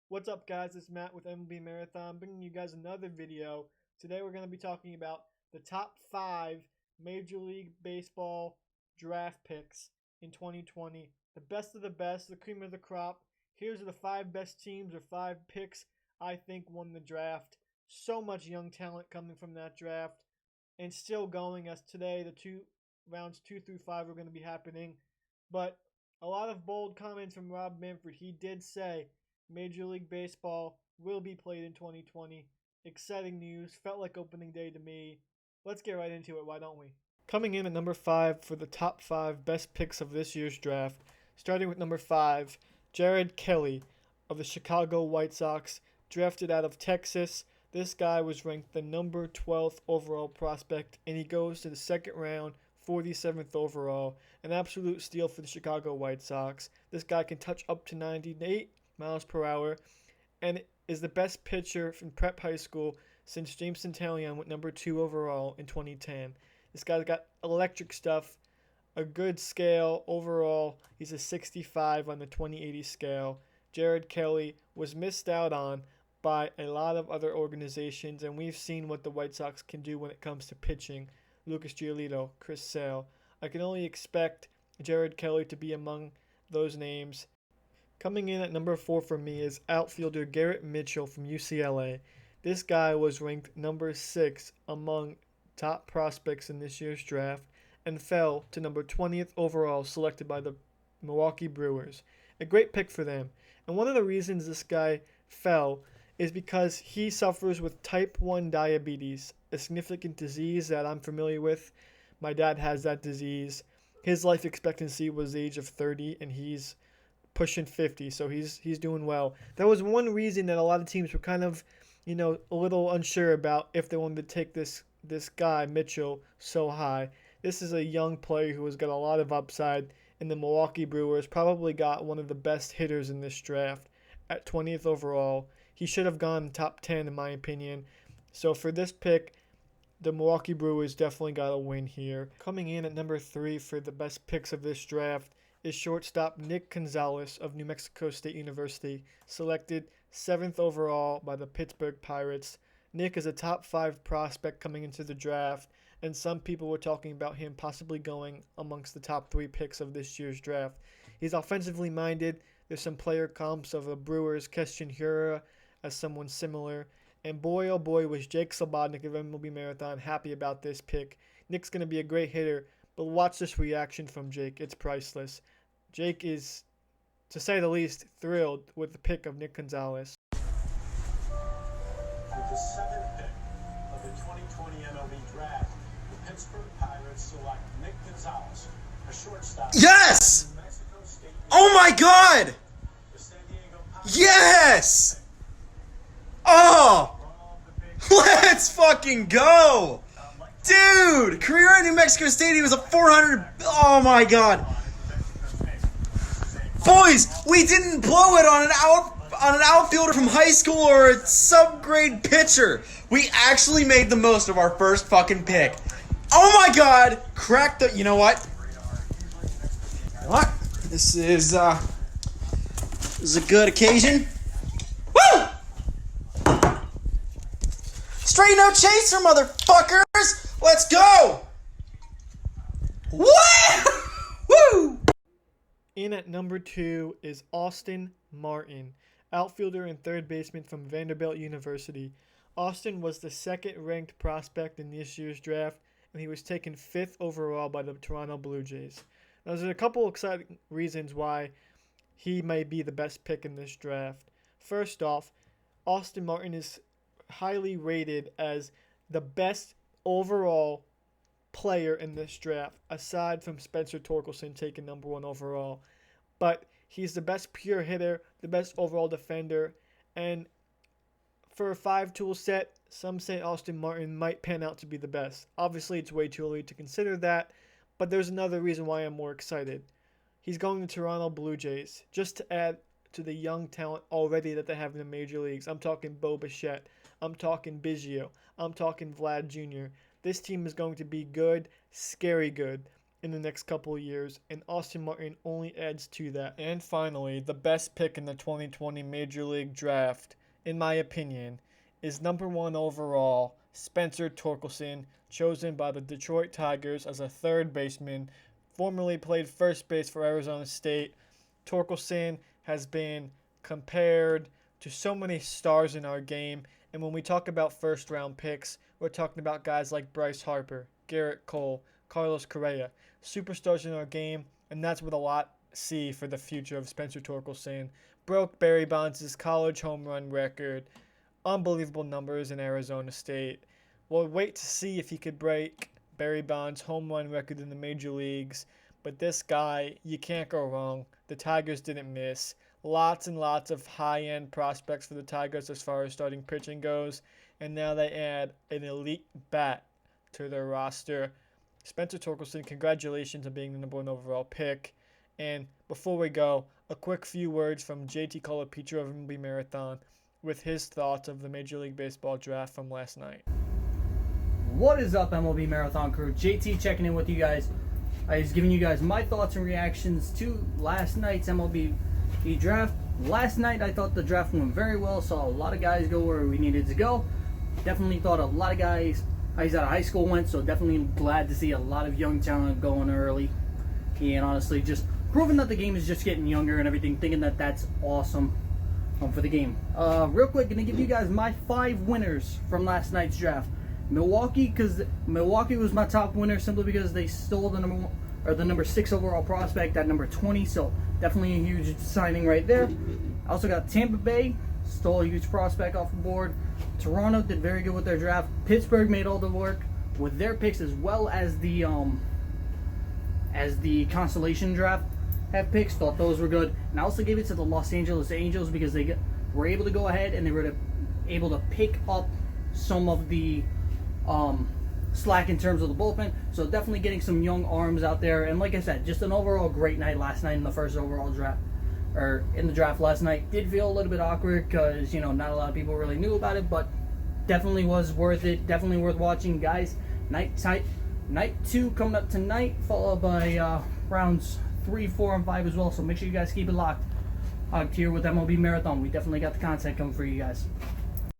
What's up, guys? It's Matt with MLB Marathon, bringing you guys another video. Today we're going to be talking about the top 5 Major League Baseball draft picks in 2020. The best of the best, the cream of the crop. Here's the 5 best teams or 5 picks I think won the draft. So much young talent coming from that draft, and still going as today the rounds 2 through 5 are going to be happening. But a lot of bold comments from Rob Manfred. He did say Major League Baseball will be played in 2020. Exciting news. Felt like opening day to me. Let's get right into it, why don't we? Coming in at number 5 for the top 5 best picks of this year's draft, starting with number 5, Jared Kelly of the Chicago White Sox, drafted out of Texas. This guy was ranked the number 12th overall prospect, and he goes to the second round, 47th overall. An absolute steal for the Chicago White Sox. This guy can touch up to 98 miles per hour and is the best pitcher from prep high school since James Centellion went number 2 overall in 2010. This guy's got electric stuff, a good scale overall. He's a 65 on the 2080 scale. Jared Kelly was missed out on by a lot of other organizations, and we've seen what the White Sox can do when it comes to pitching. Lucas Giolito, Chris Sale. I can only expect Jared Kelly to be among those names. Coming in at number 4 for me is outfielder Garrett Mitchell from UCLA. This guy was ranked number 6 among top prospects in this year's draft and fell to number 20th overall, selected by the Milwaukee Brewers. A great pick for them. And one of the reasons this guy fell is because he suffers with type 1 diabetes, a significant disease that I'm familiar with. My dad has that disease. His life expectancy was the age of 30, and he's pushing 50, so he's doing well. That was one reason that a lot of teams were kind of, a little unsure about if they wanted to take this guy, Mitchell, so high. This is a young player who has got a lot of upside, and the Milwaukee Brewers probably got one of the best hitters in this draft at 20th overall. He should have gone top 10 in my opinion. So for this pick, the Milwaukee Brewers definitely got a win here. Coming in at number 3 for the best picks of this draft is shortstop Nick Gonzalez of New Mexico State University, selected 7th overall by the Pittsburgh Pirates. Nick is a top 5 prospect coming into the draft, and some people were talking about him possibly going amongst the top 3 picks of this year's draft. He's offensively minded. There's some player comps of the Brewers, Keston Hiura as someone similar. And boy, oh boy, was Jake Slobodnik of MLB Marathon happy about this pick. Nick's going to be a great hitter, but watch this reaction from Jake. It's priceless. Jake is, to say the least, thrilled with the pick of Nick Gonzalez. With the 7th pick of the 2020 MLB Draft, the Pittsburgh Pirates select Nick Gonzalez, a shortstop. Yes! New Mexico State Oh my God! the San Diego Padres. Yes! Oh! Let's fucking go! Dude! Career at New Mexico State, he was a 400... Oh my God! Boys, we didn't blow it on an outfielder from high school or a subgrade pitcher. We actually made the most of our first fucking pick. Oh my God! Cracked the... You know what? What? This is a good occasion. Woo! Straight no chaser, motherfuckers! Let's go! What? Woo! In at number 2 is Austin Martin, outfielder and third baseman from Vanderbilt University. Austin was the 2nd-ranked prospect in this year's draft, and he was taken 5th overall by the Toronto Blue Jays. Now, there's a couple exciting reasons why he may be the best pick in this draft. First off, Austin Martin is highly rated as the best overall player in this draft, aside from Spencer Torkelson taking number 1 overall. But he's the best pure hitter, the best overall defender, and for a 5-tool set, some say Austin Martin might pan out to be the best. Obviously, it's way too early to consider that, but there's another reason why I'm more excited. He's going to Toronto Blue Jays, just to add to the young talent already that they have in the major leagues. I'm talking Bo Bichette. I'm talking Biggio. I'm talking Vlad Jr. This team is going to be good, scary good. in the next couple of years, and Austin Martin only adds to that. And finally, the best pick in the 2020 Major League Draft, in my opinion, is number 1 overall, Spencer Torkelson, chosen by the Detroit Tigers as a third baseman, formerly played first base for Arizona State. Torkelson has been compared to so many stars in our game, and when we talk about first round picks, we're talking about guys like Bryce Harper, Garrett Cole, Carlos Correa, superstars in our game, and that's what a lot see for the future of Spencer Torkelson. Broke Barry Bonds' college home run record, unbelievable numbers in Arizona State. We'll wait to see if he could break Barry Bonds' home run record in the major leagues, but this guy, you can't go wrong. The Tigers didn't miss. Lots and lots of high-end prospects for the Tigers as far as starting pitching goes, and now they add an elite bat to their roster. Spencer Torkelson, congratulations on being the number 1 overall pick. And before we go, a quick few words from JT Colapetro of MLB Marathon with his thoughts of the Major League Baseball draft from last night. What is up, MLB Marathon crew? JT checking in with you guys. I was giving you guys my thoughts and reactions to last night's MLB Draft. Last night I thought the draft went very well. Saw a lot of guys go where we needed to go. Definitely thought a lot of guys out of high school went, so definitely glad to see a lot of young talent going early. And honestly, just proving that the game is just getting younger and everything, thinking that that's awesome for the game. Real quick, gonna give you guys my 5 winners from last night's draft. Milwaukee, because Milwaukee was my top winner simply because they stole the number 6 overall prospect at number 20, so definitely a huge signing right there. I also got Tampa Bay, stole a huge prospect off the board. Toronto did very good with their draft. Pittsburgh made all the work with their picks, as well as the Constellation draft have picks. Thought those were good, and I also gave it to the Los Angeles Angels because they were able to go ahead and they were able to pick up some of the slack in terms of the bullpen, so definitely getting some young arms out there. And like I said, just an overall great night last night in the first overall draft, or in the draft last night. Did feel a little bit awkward because, you know, not a lot of people really knew about it, but definitely was worth it. Definitely worth watching, guys. Night 2 coming up tonight, followed by rounds 3, 4, and 5 as well. So make sure you guys keep it locked here with MLB Marathon. We definitely got the content coming for you guys.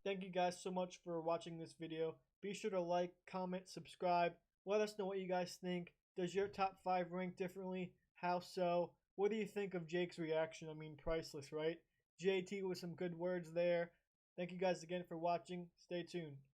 Thank you guys so much for watching this video. Be sure to like, comment, subscribe. Let us know what you guys think. Does your top 5 rank differently? How so? What do you think of Jake's reaction? I mean, priceless, right? JT with some good words there. Thank you guys again for watching. Stay tuned.